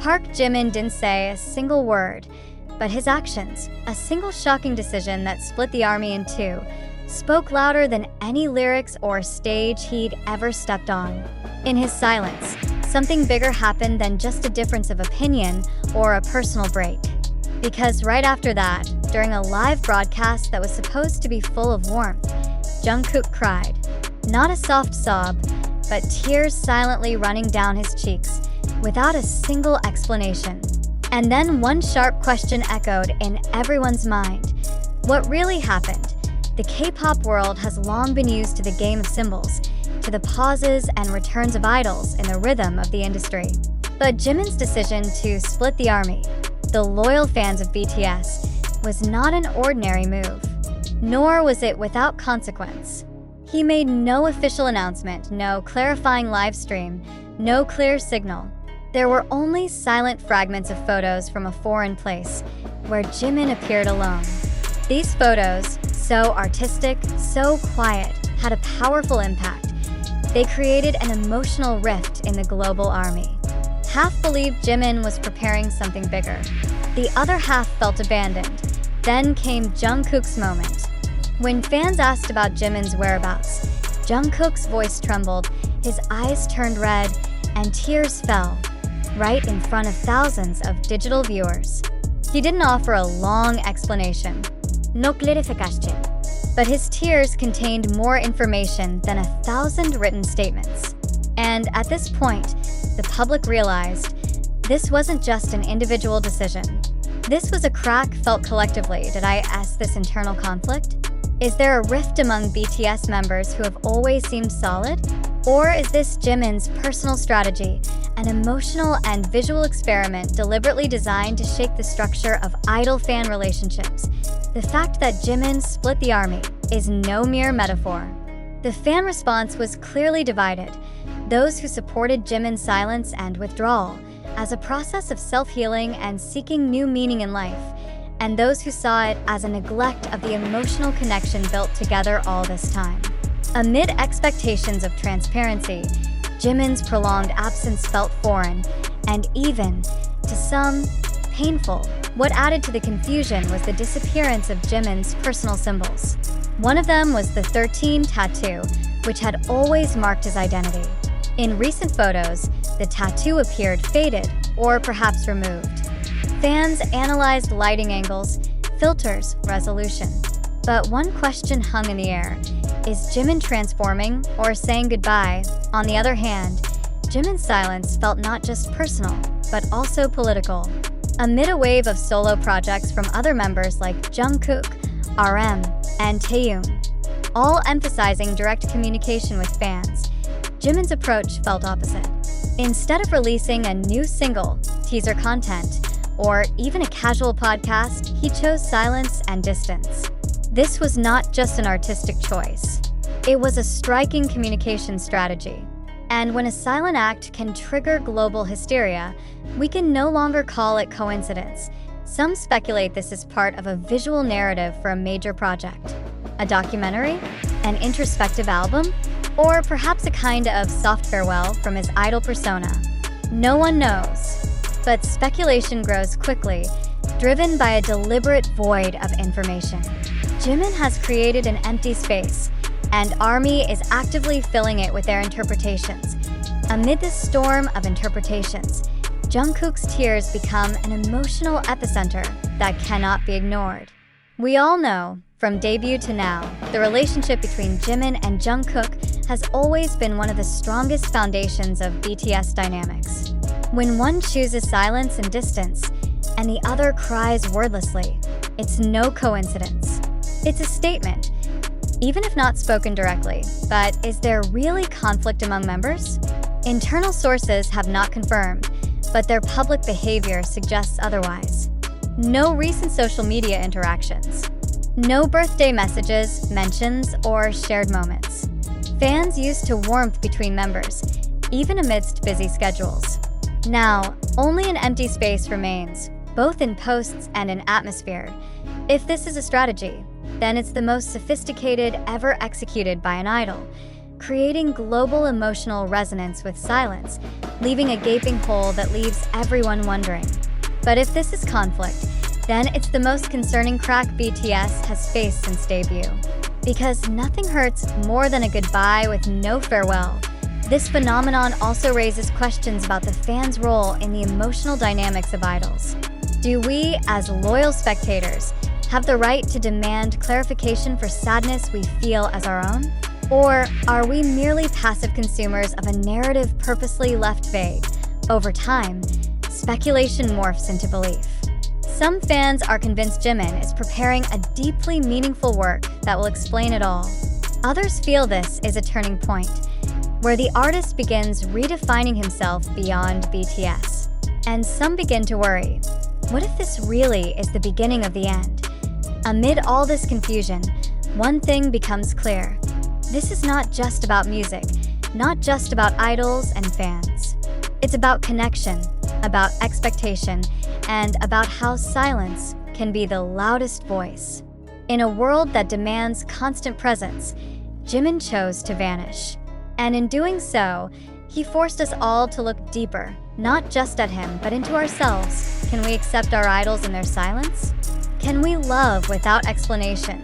Park Jimin didn't say a single word, but his actions, a single shocking decision that split the army in two, spoke louder than any lyrics or stage he'd ever stepped on. In his silence, something bigger happened than just a difference of opinion or a personal break. Because right after that, during a live broadcast that was supposed to be full of warmth, Jungkook cried. Not a soft sob, but tears silently running down his cheeks, without a single explanation. And then one sharp question echoed in everyone's mind. What really happened? The K-pop world has long been used to the game of symbols, to the pauses and returns of idols in the rhythm of the industry. But Jimin's decision to split the army, the loyal fans of BTS, was not an ordinary move, nor was it without consequence. He made no official announcement, no clarifying live stream, no clear signal. There were only silent fragments of photos from a foreign place, where Jimin appeared alone. These photos, so artistic, so quiet, had a powerful impact. They created an emotional rift in the global army. Half believed Jimin was preparing something bigger. The other half felt abandoned. Then came Jungkook's moment. When fans asked about Jimin's whereabouts, Jungkook's voice trembled, his eyes turned red, and tears fell, right in front of thousands of digital viewers. He didn't offer a long explanation, but his tears contained more information than 1,000 written statements. And at this point, the public realized this wasn't just an individual decision. This was a crack felt collectively. Did I ask this internal conflict? Is there a rift among BTS members who have always seemed solid? Or is this Jimin's personal strategy, an emotional and visual experiment deliberately designed to shake the structure of idol-fan relationships? The fact that Jimin split the army is no mere metaphor. The fan response was clearly divided. Those who supported Jimin's silence and withdrawal as a process of self-healing and seeking new meaning in life, and those who saw it as a neglect of the emotional connection built together all this time. Amid expectations of transparency, Jimin's prolonged absence felt foreign, and even, to some, painful. What added to the confusion was the disappearance of Jimin's personal symbols. One of them was the 13 tattoo, which had always marked his identity. In recent photos, the tattoo appeared faded or perhaps removed. Fans analyzed lighting angles, filters, resolution. But one question hung in the air. Is Jimin transforming or saying goodbye? On the other hand, Jimin's silence felt not just personal, but also political. Amid a wave of solo projects from other members like Jungkook, RM, and Taehyung, all emphasizing direct communication with fans, Jimin's approach felt opposite. Instead of releasing a new single, teaser content, or even a casual podcast, he chose silence and distance. This was not just an artistic choice. It was a striking communication strategy. And when a silent act can trigger global hysteria, we can no longer call it coincidence. Some speculate this is part of a visual narrative for a major project. A documentary? An introspective album? Or perhaps a kind of soft farewell from his idol persona? No one knows. But speculation grows quickly, driven by a deliberate void of information. Jimin has created an empty space, and ARMY is actively filling it with their interpretations. Amid this storm of interpretations, Jungkook's tears become an emotional epicenter that cannot be ignored. We all know, from debut to now, the relationship between Jimin and Jungkook has always been one of the strongest foundations of BTS dynamics. When one chooses silence and distance, and the other cries wordlessly, it's no coincidence. It's a statement, even if not spoken directly. But is there really conflict among members? Internal sources have not confirmed, but their public behavior suggests otherwise. No recent social media interactions. No birthday messages, mentions, or shared moments. Fans used to warmth between members, even amidst busy schedules. Now, only an empty space remains, both in posts and in atmosphere. If this is a strategy, then it's the most sophisticated ever executed by an idol, creating global emotional resonance with silence, leaving a gaping hole that leaves everyone wondering. But if this is conflict, then it's the most concerning crack BTS has faced since debut. Because nothing hurts more than a goodbye with no farewell. This phenomenon also raises questions about the fans' role in the emotional dynamics of idols. Do we, as loyal spectators, have the right to demand clarification for sadness we feel as our own? Or are we merely passive consumers of a narrative purposely left vague? Over time, speculation morphs into belief. Some fans are convinced Jimin is preparing a deeply meaningful work that will explain it all. Others feel this is a turning point, where the artist begins redefining himself beyond BTS. And some begin to worry, what if this really is the beginning of the end? Amid all this confusion, one thing becomes clear. This is not just about music, not just about idols and fans. It's about connection, about expectation, and about how silence can be the loudest voice. In a world that demands constant presence, Jimin chose to vanish. And in doing so, he forced us all to look deeper, not just at him, but into ourselves. Can we accept our idols in their silence? Can we love without explanation,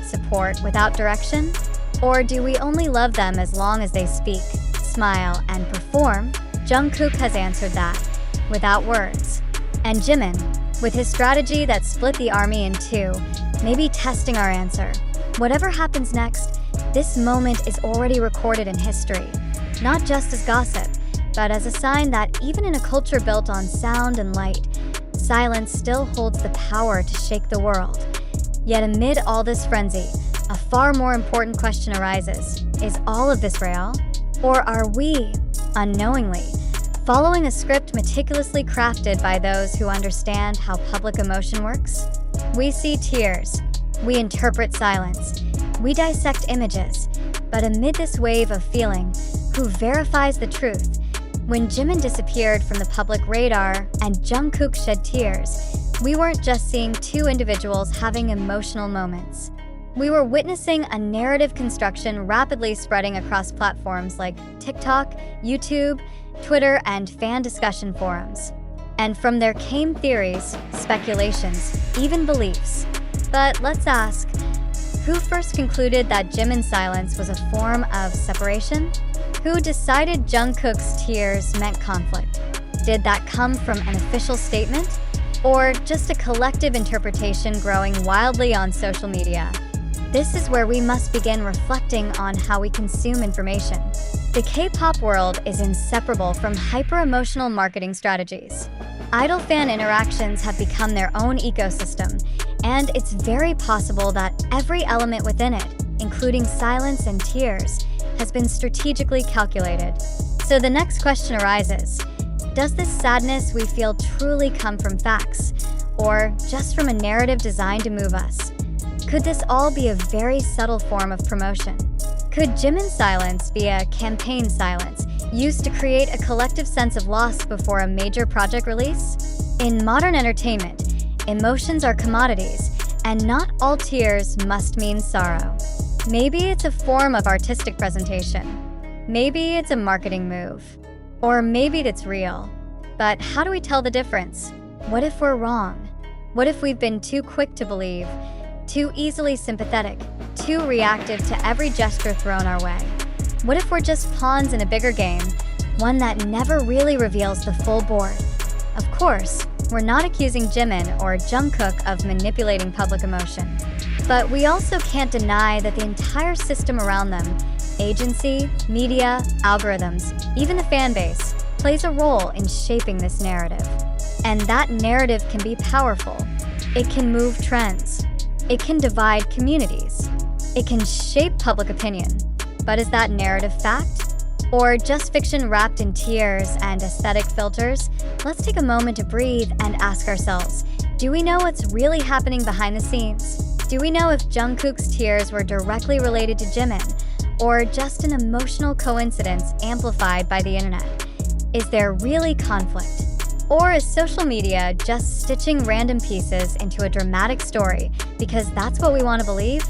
support without direction? Or do we only love them as long as they speak, smile, and perform? Jungkook has answered that, without words. And Jimin, with his strategy that split the army in two, may be testing our answer. Whatever happens next, this moment is already recorded in history, not just as gossip, but as a sign that even in a culture built on sound and light, silence still holds the power to shake the world. Yet amid all this frenzy, a far more important question arises. Is all of this real? Or are we, unknowingly, following a script meticulously crafted by those who understand how public emotion works? We see tears, we interpret silence, we dissect images, but amid this wave of feeling, who verifies the truth? When Jimin disappeared from the public radar and Jungkook shed tears, we weren't just seeing two individuals having emotional moments. We were witnessing a narrative construction rapidly spreading across platforms like TikTok, YouTube, Twitter, and fan discussion forums. And from there came theories, speculations, even beliefs. But let's ask, who first concluded that Jimin's silence was a form of separation? Who decided Jungkook's tears meant conflict? Did that come from an official statement? Or just a collective interpretation growing wildly on social media? This is where we must begin reflecting on how we consume information. The K-pop world is inseparable from hyper-emotional marketing strategies. Idol fan interactions have become their own ecosystem, and it's very possible that every element within it, including silence and tears, has been strategically calculated. So the next question arises, does this sadness we feel truly come from facts, or just from a narrative designed to move us? Could this all be a very subtle form of promotion? Could Jimin's silence be a campaign silence, used to create a collective sense of loss before a major project release? In modern entertainment, emotions are commodities, and not all tears must mean sorrow. Maybe it's a form of artistic presentation. Maybe it's a marketing move. Or maybe it's real. But how do we tell the difference? What if we're wrong? What if we've been too quick to believe, too easily sympathetic, too reactive to every gesture thrown our way? What if we're just pawns in a bigger game, one that never really reveals the full board? Of course, we're not accusing Jimin or Jungkook of manipulating public emotion. But we also can't deny that the entire system around them, agency, media, algorithms, even the fan base, plays a role in shaping this narrative. And that narrative can be powerful. It can move trends. It can divide communities. It can shape public opinion. But is that narrative fact? Or just fiction wrapped in tears and aesthetic filters? Let's take a moment to breathe and ask ourselves, do we know what's really happening behind the scenes? Do we know if Jungkook's tears were directly related to Jimin, or just an emotional coincidence amplified by the internet? Is there really conflict? Or is social media just stitching random pieces into a dramatic story because that's what we want to believe?